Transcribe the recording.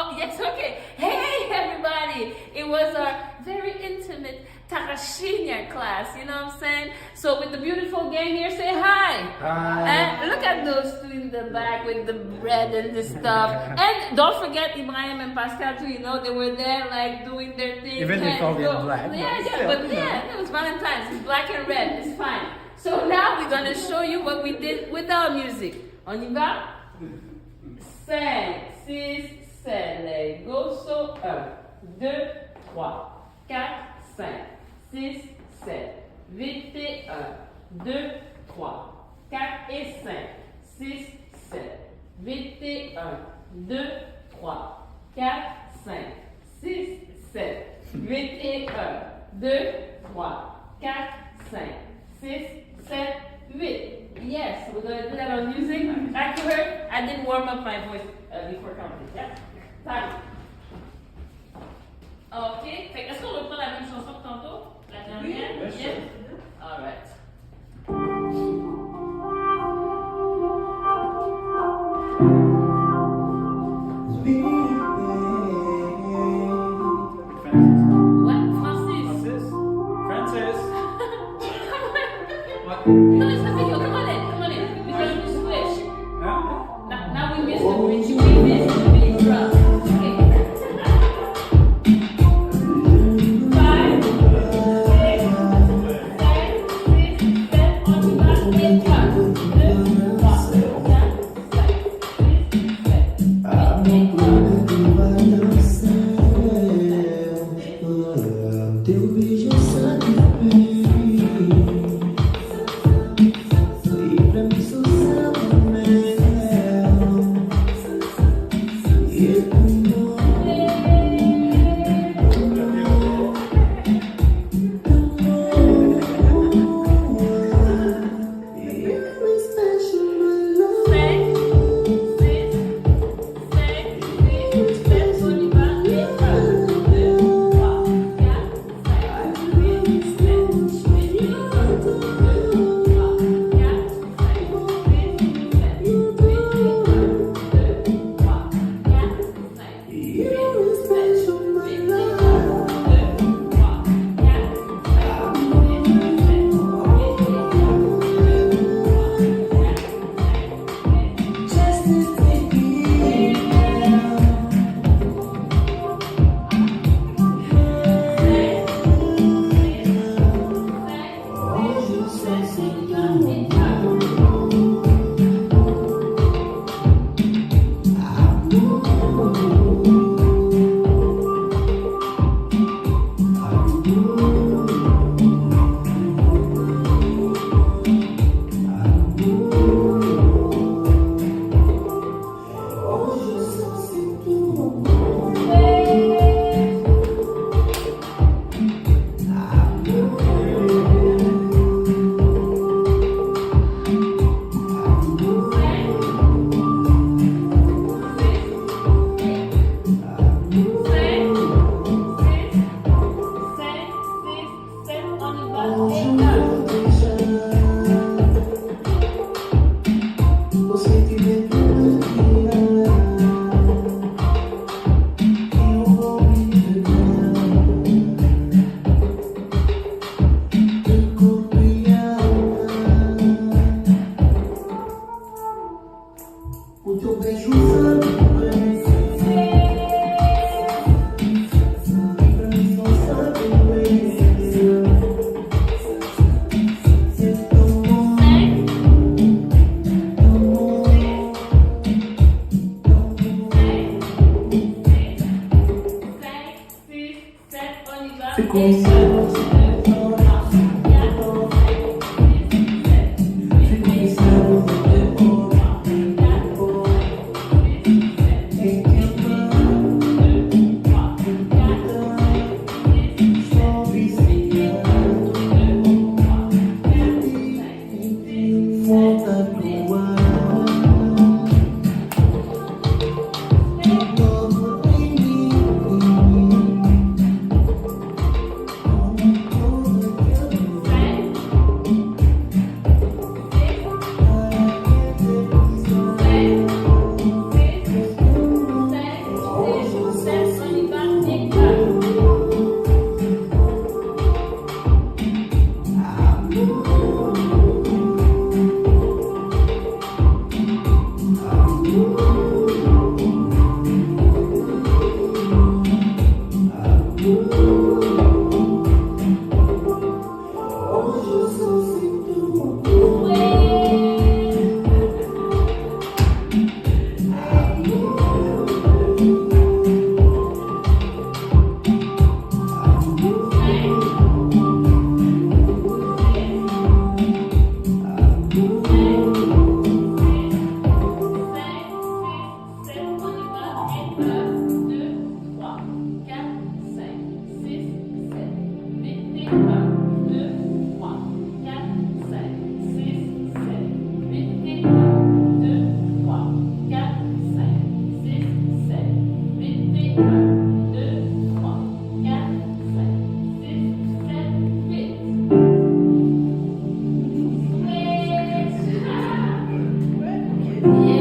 Oh, yes, okay. Hey, everybody. It was a very intimate Takashinya class, you know what I'm saying? So with the beautiful gang here, say hi. Hi. And look at those two in the back with the bread and the stuff. And don't forget Ibrahim and Pascal too, you know, they were there like doing their thing. Even they called it black. It was Valentine's. It's black and red. It's fine. So now we're going to show you what we did with our music. On y va? 5, 6, 7, let's go. So 1, 2, 3, 4, 5, 6, 7. Vite et 1, 2, 3, 4 et 5, 6, 7. Vite et 1, 2, 3, 4, 5, 6, 7. Vite et 1, 2, 3, 4, 5, 6, 7, 8. Yes, we're going to do that on music. Like you heard, I didn't warm up my voice before counting. Yeah? Time. Ok. Fait que est-ce qu'on reprend la même chanson que tantôt? La dernière? Oui, bien sûr. All right. What? Francis? Francis. What? No, it's the video. Come on in. Because we switch. Huh? Now we missed the bridge. We missed the bridge drop. Okay. 5, 6, 7, on y va. Et 1, 2, 3, 4, 5, 6, 7. Teu beijo sabe bem, e pra mim só sabe mel, e como you special my love. 5, 6, 7, 8, on y va. Et 1, 2, 3, 4, 5, 6, 7. Et 1, 2, 3, 4, 5, 6, 7. Et 1, 2, 3, 4, 5, 6, 7. You special my love. Just to take you baby.